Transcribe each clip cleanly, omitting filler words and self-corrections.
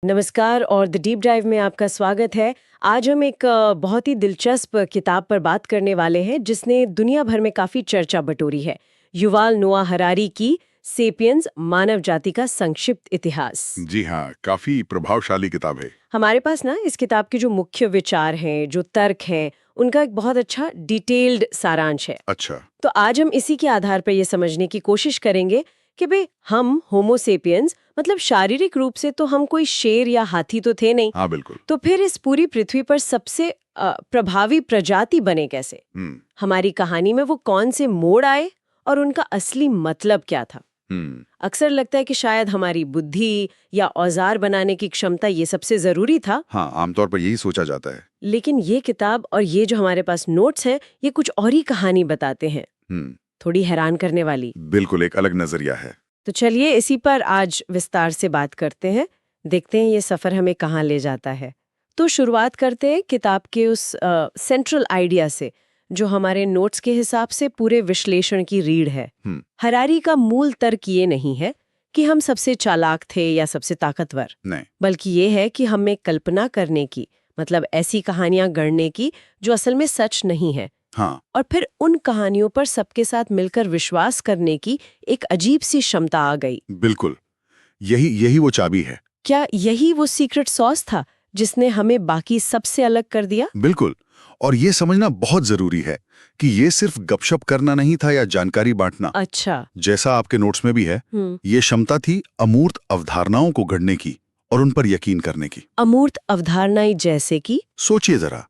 नमस्कार और the deep dive में आपका स्वागत है। आज हम एक बहुत ही दिलचस्प किताब पर बात करने वाले हैं जिसने दुनिया भर में काफी चर्चा बटोरी है। युवाल नोआ हरारी की सेपियंस, मानव जाति का संक्षिप्त इतिहास। जी हाँ, काफी प्रभावशाली किताब है। हमारे पास ना इस किताब के जो मुख्य विचार हैं, जो तर्क हैं, उनका एक बहुत अच्छा डिटेल्ड सारांश है। अच्छा। तो आज हम इसी के आधार पर ये समझने की कोशिश करेंगे कि भाई हम होमो सेपियंस मतलब शारीरिक रूप से तो हम कोई शेर या हाथी तो थे नहीं। हाँ बिल्कुल। तो फिर इस पूरी पृथ्वी पर सबसे प्रभावी प्रजाति बने कैसे? हमारी कहानी में वो कौन से मोड़ आए और उनका असली मतलब क्या था? अक्सर लगता है कि शायद हमारी बुद्धि या औजार बनाने की क्षमता ये सबसे जरूरी था। हाँ, आमतौर पर यही सोचा जाता है। लेकिन ये किताब और ये जो हमारे पास नोट्स हैं, ये कुछ और ही कहानी बताते हैं। थोड़ी हैरान करने वाली। बिल्कुल, एक अलग नजरिया है। तो चलिए इसी पर आज विस्तार से बात करते हैं, देखते हैं ये सफर हमें कहाँ ले जाता है। तो शुरुआत करते हैं किताब के उस सेंट्रल आइडिया से जो हमारे नोट्स के हिसाब से पूरे विश्लेषण की रीढ़ है। हरारी का मूल तर्क ये नहीं है कि हम सबसे चालाक थे या सबसे ताकतवर, नहीं, बल्कि ये है कि हमें कल्पना करने की, मतलब ऐसी कहानियां गढ़ने की जो असल में सच नहीं है। हाँ, और फिर उन कहानियों पर सबके साथ मिलकर विश्वास करने की एक अजीब सी क्षमता आ गई। बिल्कुल, यही वो चाबी है। क्या यही वो सीक्रेट सॉस था जिसने हमें बाकी सबसे अलग कर दिया? बिल्कुल, और ये समझना बहुत जरूरी है कि ये सिर्फ गपशप करना नहीं था या जानकारी बांटना। अच्छा। जैसा आपके नोट्स में भी है, ये क्षमता थी अमूर्त अवधारणाओं को गढ़ने की और उन पर यकीन करने की। अमूर्त अवधारणाएं जैसे कि? सोचिए जरा,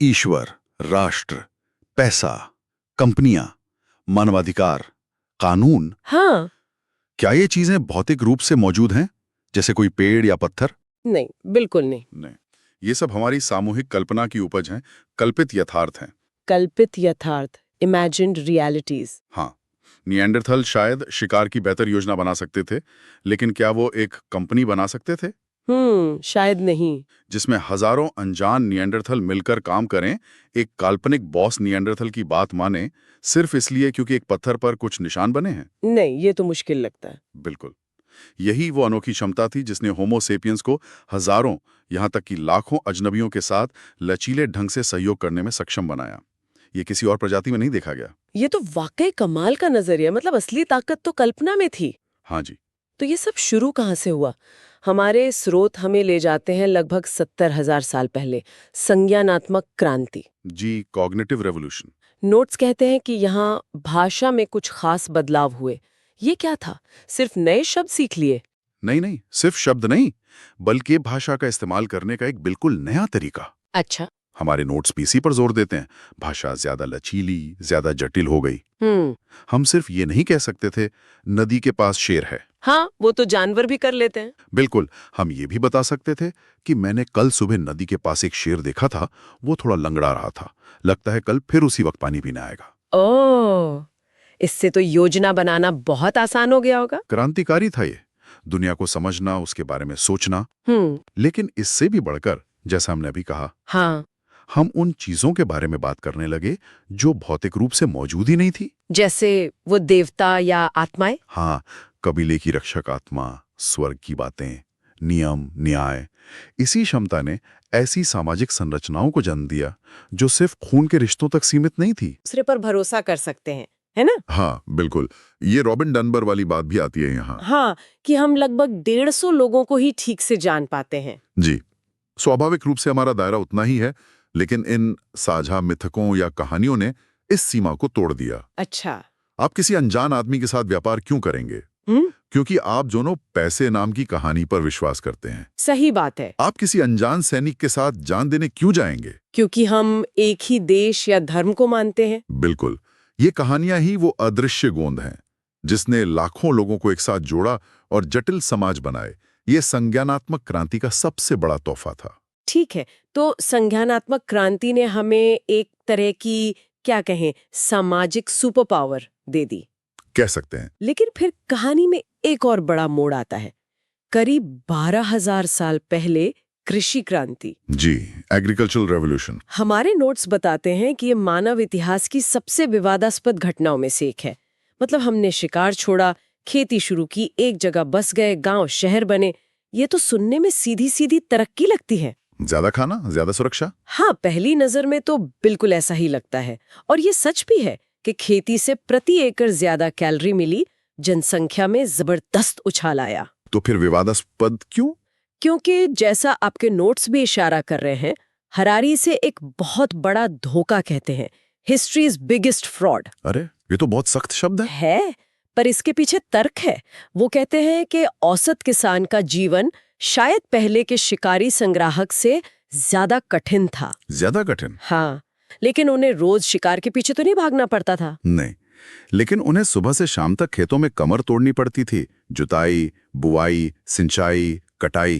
ईश्वर, राष्ट्र, पैसा, कंपनियां, मानवाधिकार, कानून। हाँ। क्या ये चीजें भौतिक रूप से मौजूद हैं, जैसे कोई पेड़ या पत्थर? नहीं, बिल्कुल नहीं। नहीं, ये सब हमारी सामूहिक कल्पना की उपज हैं, कल्पित यथार्थ हैं। कल्पित यथार्थ, इमेजिन्ड रियलिटीज। हाँ, निएंडरथल शायद शिकार की बेहतर योजना बना सकते थे, लेकिन क्या वो एक कंपनी बना सकते थे शायद नहीं। जिसमें हजारों अनजान निएंडरथल मिलकर काम करें, एक काल्पनिक बॉस निएंडरथल की बात माने, सिर्फ इसलिए क्योंकि एक पत्थर पर कुछ निशान बने हैं? नहीं, ये तो मुश्किल लगता है। बिल्कुल, यही वो अनोखी क्षमता थी जिसने होमो सेपियंस को हजारों, यहां तक कि लाखों अजनबियों के साथ लचीले ढंग से सहयोग करने में सक्षम बनाया। ये किसी और प्रजाति में नहीं देखा गया। ये तो वाकई कमाल का नजरिया, मतलब असली ताकत तो कल्पना में थी। हाँ जी। तो ये सब शुरू कहाँ से हुआ? हमारे स्रोत हमें ले जाते हैं लगभग 70,000 साल पहले, संज्ञानात्मक क्रांति। जी, कॉग्निटिव रेवोल्यूशन। नोट्स कहते हैं कि यहाँ भाषा में कुछ खास बदलाव हुए। ये क्या था? सिर्फ नए शब्द सीख लिए? नहीं, सिर्फ शब्द नहीं, बल्कि भाषा का इस्तेमाल करने का एक बिल्कुल नया तरीका। अच्छा। हमारे नोट्स भी इसी पर जोर देते हैं। भाषा ज्यादा लचीली, ज्यादा जटिल हो गई। हम सिर्फ ये नहीं कह सकते थे नदी के पास शेर है। हाँ, वो तो जानवर भी कर लेते हैं। बिल्कुल, हम ये भी बता सकते थे कि मैंने कल सुबह नदी के पास एक शेर देखा था, वो थोड़ा लंगड़ा रहा था, लगता है कल फिर उसी वक्त पानी पीने आएगा। ओह, इससे तो योजना बनाना बहुत आसान हो गया होगा। क्रांतिकारी था ये, दुनिया को समझना, उसके बारे में सोचना। लेकिन इससे भी बढ़कर, जैसा हमने अभी कहा, हाँ, हम उन चीजों के बारे में बात करने लगे जो भौतिक रूप से मौजूद ही नहीं थी। जैसे वो देवता या आत्माएं। हाँ, कबीले की रक्षक आत्मा, स्वर्ग की बातें, नियम, न्याय। इसी क्षमता ने ऐसी सामाजिक संरचनाओं को जन्म दिया जो सिर्फ खून के रिश्तों तक सीमित नहीं थी। दूसरे पर भरोसा कर सकते हैं, है ना? हाँ बिल्कुल, ये रॉबिन डनबर वाली बात भी आती है यहाँ। हाँ, कि हम लगभग 150 लोगों को ही ठीक से जान पाते हैं। जी, स्वाभाविक रूप से हमारा दायरा उतना ही है, लेकिन इन साझा मिथकों या कहानियों ने इस सीमा को तोड़ दिया। अच्छा। आप किसी अनजान आदमी के साथ व्यापार क्यों करेंगे? क्योंकि आप दोनों पैसे नाम की कहानी पर विश्वास करते हैं। सही बात है। आप किसी अनजान सैनिक के साथ जान देने क्यों जाएंगे? क्योंकि हम एक ही देश या धर्म को मानते हैं। बिल्कुल, ये कहानियां ही वो अदृश्य गोंद हैं जिसने लाखों लोगों को एक साथ जोड़ा और जटिल समाज बनाए। ये संज्ञानात्मक क्रांति का सबसे बड़ा तोहफा था। ठीक है, तो संज्ञानात्मक क्रांति ने हमें एक तरह की, क्या कहें, सामाजिक सुपर पावर दे दी, कह सकते हैं। लेकिन फिर कहानी में एक और बड़ा मोड़ आता है। करीब 12,000 साल पहले कृषि क्रांति। जी, एग्रीकल्चरल रेवोल्यूशन। हमारे नोट्स बताते हैं कि ये मानव इतिहास की सबसे विवादास्पद घटनाओं में से एक है। मतलब हमने शिकार छोड़ा, खेती शुरू की, एक जगह बस गए, गांव शहर बने, ये तो सुनने में सीधी सीधी तरक्की लगती है। ज्यादा खाना, ज्यादा सुरक्षा। हाँ, पहली नजर में तो बिल्कुल ऐसा ही लगता है। और ये सच भी है कि खेती से प्रति एकड़ ज्यादा कैलोरी मिली, जनसंख्या में जबरदस्त उछाल आया। तो फिर विवादास्पद क्यों? क्योंकि जैसा आपके नोट्स भी इशारा कर रहे हैं, हरारी से एक बहुत बड़ा धोखा कहते हैं, हिस्ट्रीज बिगेस्ट फ्रॉड। अरे ये तो बहुत सख्त शब्द है, पर इसके पीछे तर्क है। वो कहते हैं कि औसत किसान का जीवन शायद पहले के शिकारी संग्राहक से ज्यादा कठिन था। ज्यादा कठिन? हाँ, लेकिन उन्हें रोज शिकार के पीछे तो नहीं भागना पड़ता था। नहीं, लेकिन उन्हें सुबह से शाम तक खेतों में कमर तोड़नी पड़ती थी। जुताई, बुआई, सिंचाई, कटाई।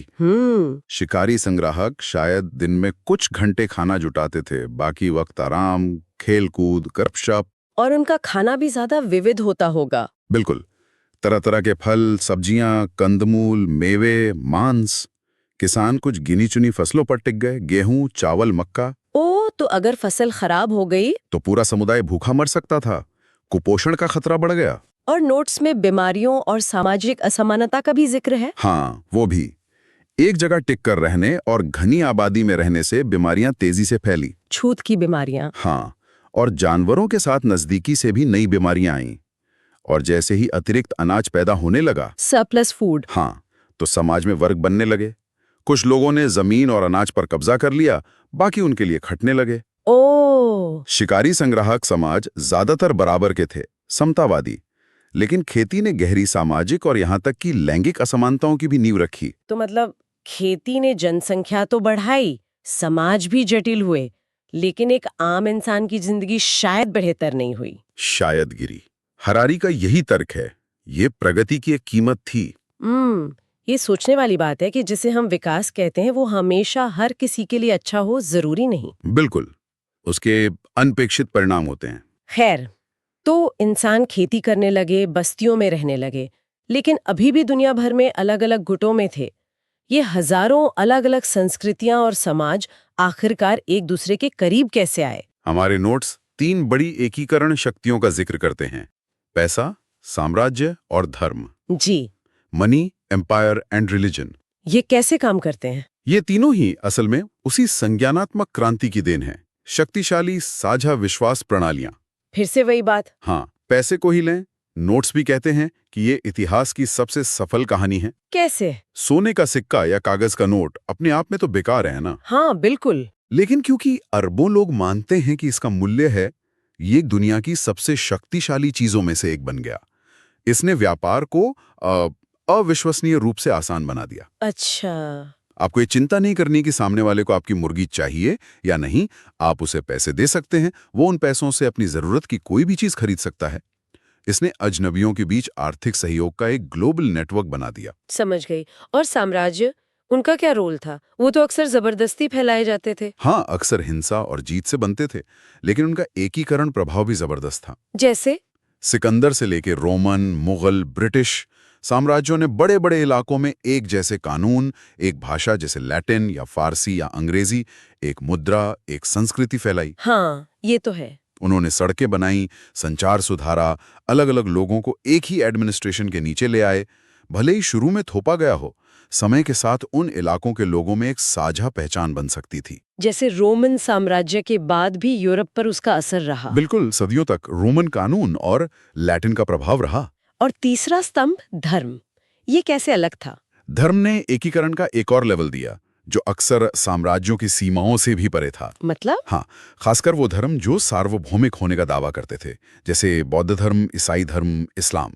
शिकारी संग्राहक शायद दिन में कुछ घंटे खाना जुटाते थे, बाकी वक्त आराम, खेल कूद, गपशप। और उनका खाना भी ज्यादा विविध होता होगा। बिल्कुल, तरह तरह के फल, सब्जियां, कंदमूल, मेवे, मांस। किसान कुछ गिनी चुनी फसलों पर टिक गए, गेहूं, चावल, मक्का। ओ, तो अगर फसल खराब हो गई तो पूरा समुदाय भूखा मर सकता था, कुपोषण का खतरा बढ़ गया। और नोट्स में बीमारियों और सामाजिक असमानता का भी जिक्र है। हाँ, वो भी। एक जगह टिक कर रहने और घनी आबादी में रहने से बीमारियां तेजी से फैली। छूत की बीमारियां। हाँ, और जानवरों के साथ नजदीकी से भी नई बीमारियां आईं। और जैसे ही अतिरिक्त अनाज पैदा होने लगा, सरप्लस फूड, हाँ, तो समाज में वर्ग बनने लगे। कुछ लोगों ने जमीन और अनाज पर कब्जा कर लिया, बाकी उनके लिए खटने लगे। ओ, शिकारी संग्राहक समाज ज्यादातर बराबर के थे, समतावादी। लेकिन खेती ने गहरी सामाजिक और यहाँ तक कि लैंगिक असमानताओं की भी नींव रखी। तो मतलब खेती ने जनसंख्या तो बढ़ाई, समाज भी जटिल हुए, लेकिन एक आम इंसान की जिंदगी शायद बेहतर नहीं हुई। शायद गिरी। हरारी का यही तर्क है, ये प्रगति की एक कीमत थी। ये सोचने वाली बात है कि जिसे हम विकास कहते हैं वो हमेशा हर किसी के लिए अच्छा हो जरूरी नहीं। बिल्कुल, उसके अनपेक्षित परिणाम होते हैं। खैर, तो इंसान खेती करने लगे, बस्तियों में रहने लगे, लेकिन अभी भी दुनिया भर में अलग अलग गुटों में थे। ये हजारों अलग अलग संस्कृतियां और समाज आखिरकार एक दूसरे के करीब कैसे आए? हमारे नोट्स 3 बड़ी एकीकरण शक्तियों का जिक्र करते हैं: पैसा, साम्राज्य और धर्म। जी। Money, empire and religion. ये कैसे काम करते हैं? ये तीनों ही असल में उसी संज्ञानात्मक क्रांति की देन है। शक्तिशाली साझा विश्वास प्रणालियां। फिर से वही बात। हाँ, पैसे को ही लें, नोट्स भी कहते हैं कि ये इतिहास की सबसे सफल कहानी है। कैसे? सोने का सिक्का या कागज का नोट अपने आप में तो बेकार है ना। हाँ, बिल्कुल। लेकिन क्योंकि अरबों लोग मानते हैं कि इसका मूल्य है, ये दुनिया की सबसे शक्तिशाली चीजों में से एक बन गया। इसने व्यापार को अविश्वसनीय रूप से आसान बना दिया। अच्छा। आपको ये चिंता नहीं करनी कि सामने वाले को आपकी मुर्गी चाहिए या नहीं। आप उसे पैसे दे सकते हैं, वो उन पैसों से अपनी जरूरत की कोई भी चीज खरीद सकता है। इसने अजनबियों के बीच आर्थिक सहयोग का एक ग्लोबल नेटवर्क बना दिया। समझ गई। और साम्राज्य, उनका क्या रोल था? वो तो अक्सर जबरदस्ती फैलाए जाते थे। हाँ, अक्सर हिंसा और जीत से बनते थे, लेकिन उनका एकीकरण प्रभाव भी जबरदस्त था। जैसे सिकंदर से लेकर रोमन, मुगल, ब्रिटिश साम्राज्यों ने बड़े बड़े इलाकों में एक जैसे कानून, एक भाषा जैसे लैटिन या फारसी या अंग्रेजी, एक मुद्रा, एक संस्कृति फैलाई। हाँ, ये तो है। उन्होंने सड़कें बनाई, संचार सुधारा, अलग अलग लोगों को एक ही एडमिनिस्ट्रेशन के नीचे ले आए। भले ही शुरू में थोपा गया हो, समय के साथ उन इलाकों के लोगों में एक साझा पहचान बन सकती थी। जैसे रोमन साम्राज्य के बाद भी यूरोप पर उसका असर रहा। बिल्कुल, सदियों तक रोमन कानून और लैटिन का प्रभाव रहा। और तीसरा स्तंभ, धर्म, ये कैसे अलग था? धर्म ने एकीकरण का एक और लेवल दिया, जो अक्सर साम्राज्यों की सीमाओं से भी परे था। मतलब? हाँ, खासकर वो धर्म जो सार्वभौमिक होने का दावा करते थे, जैसे बौद्ध धर्म, ईसाई धर्म, इस्लाम।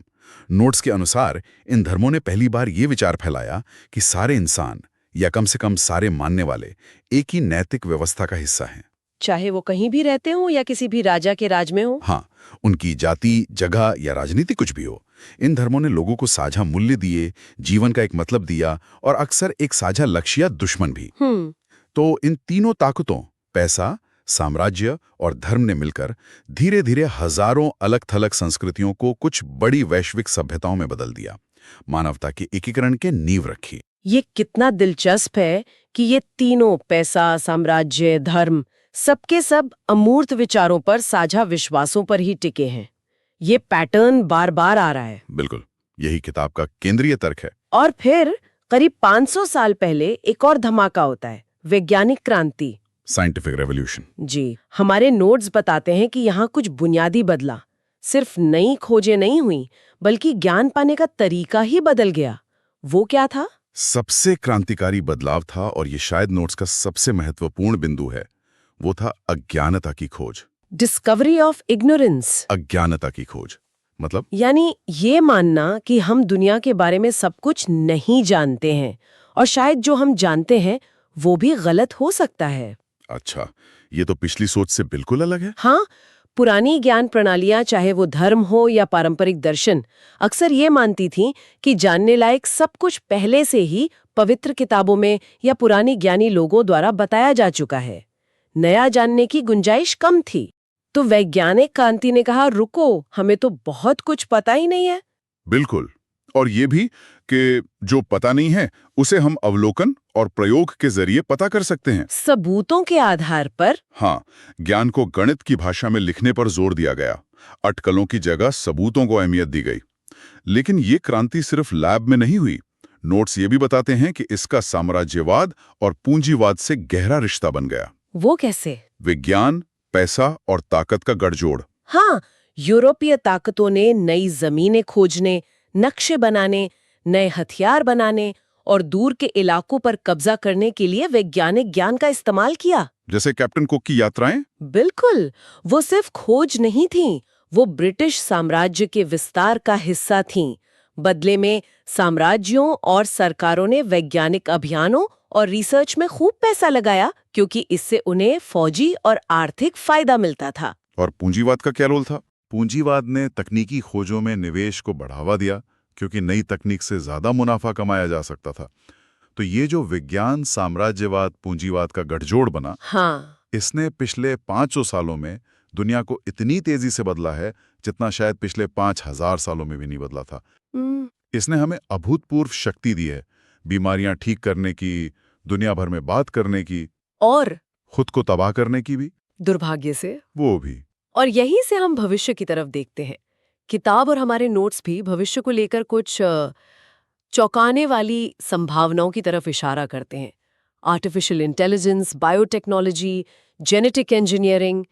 नोट्स के अनुसार इन धर्मों ने पहली बार ये विचार फैलाया कि सारे इंसान, या कम से कम सारे मानने वाले, एक ही नैतिक व्यवस्था का हिस्सा हैं। चाहे वो कहीं भी रहते हो या किसी भी राजा के राज में हो। हाँ, उनकी जाति, जगह या राजनीति कुछ भी हो। इन धर्मों ने लोगों को साझा मूल्य दिए, जीवन का एक मतलब दिया और अक्सर एक साझा लक्ष्य या दुश्मन भी। तो इन तीनों ताकतों, पैसा, साम्राज्य और धर्म ने मिलकर धीरे धीरे हजारों अलग थलग संस्कृतियों को कुछ बड़ी वैश्विक सभ्यताओं में बदल दिया, मानवता के एकीकरण के नींव रखी। ये कितना दिलचस्प है कि ये तीनों, पैसा, साम्राज्य, धर्म, सबके सब अमूर्त विचारों पर, साझा विश्वासों पर ही टिके हैं। ये पैटर्न बार बार आ रहा है। बिल्कुल, यही किताब का केंद्रीय तर्क है। और फिर करीब 500 साल पहले एक और धमाका होता है, वैज्ञानिक क्रांति। Scientific revolution. जी, हमारे नोट्स बताते हैं कि यहाँ कुछ बुनियादी बदला। सिर्फ नई खोजें नहीं हुई, बल्कि ज्ञान पाने का तरीका ही बदल गया। वो क्या था? सबसे क्रांतिकारी बदलाव था, और ये शायद नोट्स का सबसे महत्वपूर्ण बिंदु है, वो था अज्ञानता की खोज। Discovery of ignorance. अज्ञानता की खोज मतलब? यानी ये मानना कि हम दुनिया के बारे में सब कुछ नहीं जानते हैं, और शायद जो हम जानते हैं वो भी गलत हो सकता है। अच्छा, ये तो पिछली सोच से बिल्कुल अलग है। हाँ, पुरानी ज्ञान प्रणालियां, चाहे वो धर्म हो या पारंपरिक दर्शन, अक्सर ये मानती थीं कि जानने लायक सब कुछ पहले से ही पवित्र किताबों में या पुरानी ज्ञानी लोगों द्वारा बताया जा चुका है। नया जानने की गुंजाइश कम थी। तो वैज्ञानिक क्रांति ने कहा, रुको, हमें तो बहुत कुछ पता ही नहीं है। बिल्कुल। और ये भी कि जो पता नहीं है उसे हम अवलोकन और प्रयोग के जरिए पता कर सकते हैं। सबूतों के आधार पर। हाँ, ज्ञान को गणित की भाषा में लिखने पर जोर दिया गया। अटकलों की जगह सबूतों को अहमियत दी गई। लेकिन ये क्रांति सिर्फ लैब में नहीं हुई। नोट्स ये भी बताते हैं कि इसका साम्राज्यवाद और पूंजीवाद से गहरा रिश्ता बन गया। वो कैसे? विज्ञान, पैसा और ताकत का गठजोड़। हाँ, यूरोपीय ताकतों ने नई जमीनें खोजने, नक्शे बनाने, नए हथियार बनाने और दूर के इलाकों पर कब्जा करने के लिए वैज्ञानिक ज्ञान का इस्तेमाल किया। जैसे कैप्टन कुक की यात्राएं। बिल्कुल, वो सिर्फ खोज नहीं थीं, वो ब्रिटिश साम्राज्य के विस्तार का हिस्सा थीं। बदले में साम्राज्यों और सरकारों ने वैज्ञानिक अभियानों और रिसर्च में खूब पैसा लगाया, क्योंकि इससे उन्हें फौजी और आर्थिक फायदा मिलता था। और पूंजीवाद का क्या रोल था? पूंजीवाद ने तकनीकी खोजों में निवेश को बढ़ावा दिया, क्योंकि नई तकनीक से ज्यादा मुनाफा कमाया जा सकता था। तो ये जो विज्ञान साम्राज्यवाद पूंजीवाद का गठजोड़ बना, हाँ, इसने पिछले 500 सालों में दुनिया को इतनी तेजी से बदला है जितना शायद पिछले 5000 सालों में भी नहीं बदला था। इसने हमें अभूतपूर्व शक्ति दी है, बीमारियां ठीक करने की, दुनिया भर में बात करने की, और खुद को तबाह करने की भी। दुर्भाग्य से वो भी। और यहीं से हम भविष्य की तरफ देखते हैं। किताब और हमारे नोट्स भी भविष्य को लेकर कुछ चौंकाने वाली संभावनाओं की तरफ इशारा करते हैं। Artificial intelligence, biotechnology, genetic engineering.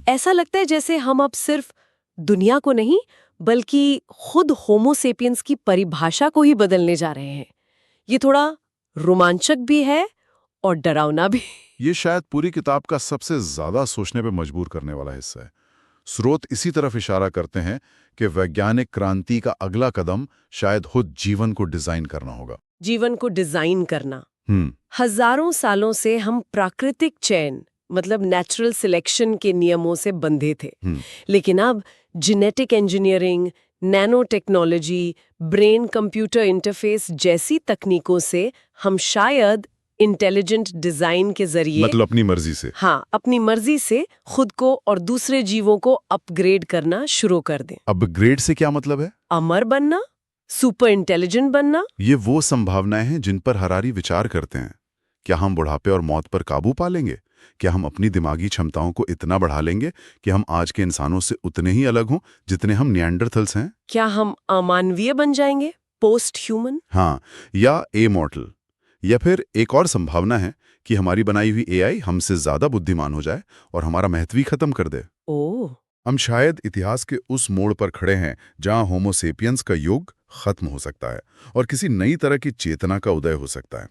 ऐसा लगता है जैसे हम अब सिर्फ दुनिया को नहीं, बल्कि खुद होमो सेपियंस की परिभाषा को ही बदलने जा रहे हैं। ये थोड़ा रोमांचक भी है और डरावना भी। ये शायद पूरी किताब का सबसे ज्यादा सोचने पे मजबूर करने वाला हिस्सा है। स्रोत इसी तरफ इशारा करते हैं कि वैज्ञानिक क्रांति का अगला कदम शायद खुद जीवन को डिजाइन करना होगा। जीवन को डिजाइन करना। हजारों सालों से हम प्राकृतिक चयन, मतलब नेचुरल सिलेक्शन के नियमों से बंधे थे। लेकिन अब genetic engineering, nano technology, brain computer interface जैसी तकनीकों से हम शायद इंटेलिजेंट डिजाइन के जरिए, मतलब अपनी मर्जी से, हाँ, अपनी मर्जी से खुद को और दूसरे जीवों को अपग्रेड करना शुरू कर दें। अपग्रेड से क्या मतलब है? अमर बनना, सुपर इंटेलिजेंट बनना। ये वो संभावनाएं हैं जिन पर हरारी विचार करते हैं। क्या हम बुढ़ापे और मौत पर काबू पा लेंगे? क्या हम अपनी दिमागी क्षमताओं को इतना बढ़ा लेंगे कि हम आज के इंसानों से उतने ही अलग हों जितने हम निएंडरथल्स हैं? क्या हम अमानवीय बन जाएंगे, पोस्ट ह्यूमन? हाँ, या एमॉर्टल। या फिर एक और संभावना है कि हमारी बनाई हुई एआई हमसे ज्यादा बुद्धिमान हो जाए और हमारा महत्व ही खत्म कर दे। ओह, हम शायद इतिहास के उस मोड़ पर खड़े हैं जहां होमो सेपियंस का युग खत्म हो सकता है और किसी नई तरह की चेतना का उदय हो सकता है।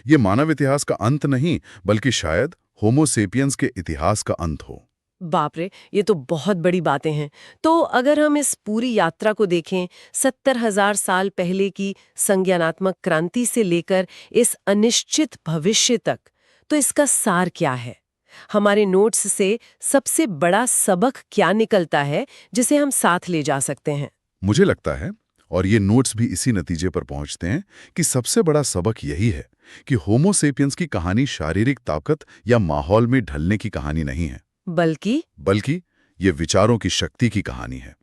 ये मानव इतिहास का अंत नहीं, बल्कि शायद होमो सेपियंस के इतिहास का अंत हो। बाप रे, ये तो बहुत बड़ी बातें हैं। तो अगर हम इस पूरी यात्रा को देखें, 70,000 साल पहले की संज्ञानात्मक क्रांति से लेकर इस अनिश्चित भविष्य तक, तो इसका सार क्या है? हमारे नोट्स से सबसे बड़ा सबक क्या निकलता है जिसे हम साथ ले जा सकते हैं? मुझे लगता है, और ये नोट्स भी इसी नतीजे पर पहुंचते हैं, कि सबसे बड़ा सबक यही है कि होमो सेपियंस की कहानी शारीरिक ताकत या माहौल में ढलने की कहानी नहीं है, बल्कि ये विचारों की शक्ति की कहानी है।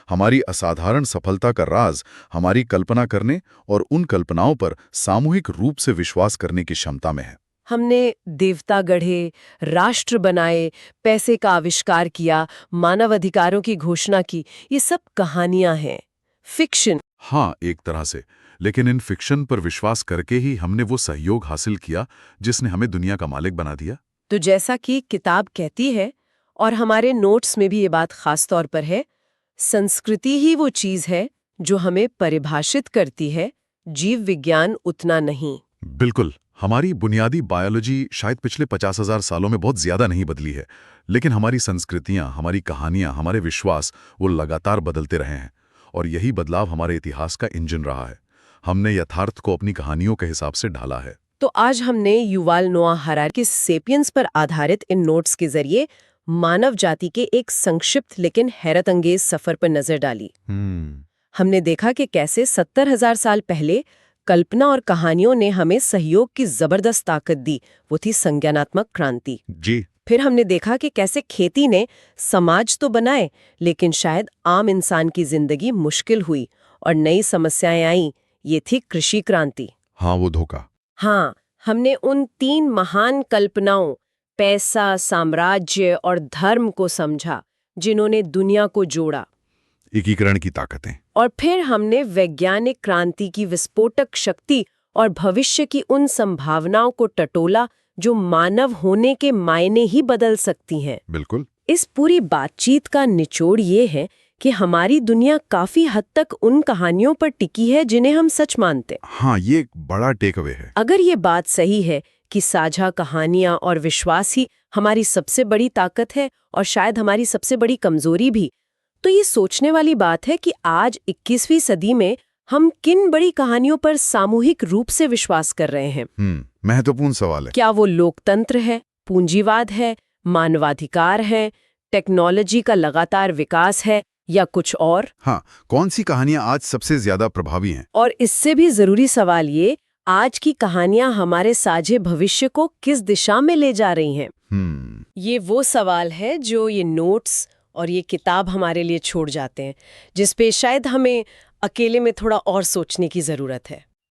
हमारी असाधारण सफलता का राज हमारी कल्पना करने और उन कल्पनाओं पर सामूहिक रूप से विश्वास करने की क्षमता में है। हमने देवता गढ़े, राष्ट्र बनाए, पैसे का आविष्कार किया, मानव अधिकारों की घोषणा की, ये सब कहानियां हैं, फिक्शन। हाँ, एक तरह से। लेकिन इन फिक्शन पर विश्वास करके ही हमने वो सहयोग हासिल किया जिसने हमें दुनिया का मालिक बना दिया। तो जैसा कि किताब कहती है, और हमारे नोट्स में भी ये बात खास तौर पर है, संस्कृति ही वो चीज है जो हमें परिभाषित करती है, जीव विज्ञान उतना नहीं। बिल्कुल। हमारी बुनियादी बायोलॉजी शायद पिछले 50,000 सालों में बहुत ज्यादा नहीं बदली है, लेकिन हमारी संस्कृतियां, हमारी कहानियां, हमारे विश्वास वो लगातार बदलते रहे हैं। और यही बदलाव हमारे इतिहास का इंजन रहा है। हमने यथार्थ को अपनी कहानियों के हिसाब से ढाला है। तो आज हमने युवाल नोआ हरारी के सेपियंस पर आधारित इन नोट्स के जरिए मानव जाति के एक संक्षिप्त लेकिन हैरतअंगेज सफर पर नजर डाली। हमने देखा कि कैसे 70,000 साल पहले कल्पना और कहानियों ने हमें सहयोग की जबरदस्त ताकत दी, वो थी संज्ञानात्मक क्रांति। जी। फिर हमने देखा कि कैसे खेती ने समाज तो बनाए, लेकिन शायद आम इंसान की जिंदगी मुश्किल हुई और नई समस्याएं आईं, ये थी कृषि क्रांति। हाँ, वो धोखा। हाँ, हमने उन 3 महान कल्पनाओं, पैसा, साम्राज्य और धर्म को समझा, जिन्होंने दुनिया को जोड़ा। एकीकरण की ताकतें। और फिर हमने वैज्ञानिक क्रांति की विस्फोटक शक्ति और भविष्य की उन संभावनाओं को टटोला जो मानव होने के मायने ही बदल सकती हैं। बिल्कुल। इस पूरी बातचीत का निचोड़ ये है कि हमारी दुनिया काफी हद तक उन कहानियों पर टिकी है जिन्हें हम सच मानते हैं। हाँ, ये एक बड़ा टेक अवे है। अगर ये बात सही है कि साझा कहानियां और विश्वास ही हमारी सबसे बड़ी ताकत है और शायद हमारी सबसे बड़ी कमजोरी भी, तो ये सोचने वाली बात है कि आज 21वीं सदी में हम किन बड़ी कहानियों पर सामूहिक रूप से विश्वास कर रहे हैं। महत्वपूर्ण सवाल है। क्या वो लोकतंत्र है, पूंजीवाद है, मानवाधिकार है, टेक्नोलॉजी का लगातार विकास है, या कुछ और? हाँ, कौन सी कहानियां आज सबसे ज्यादा प्रभावी हैं? और इससे भी जरूरी सवाल ये, आज की कहानियां हमारे साझे भविष्य को किस दिशा में ले जा रही हैं? ये वो सवाल है जो ये नोट्स और ये किताब हमारे लिए छोड़ जाते हैं, जिस पे शायद हमें अकेले में थोड़ा और सोचने की जरूरत है।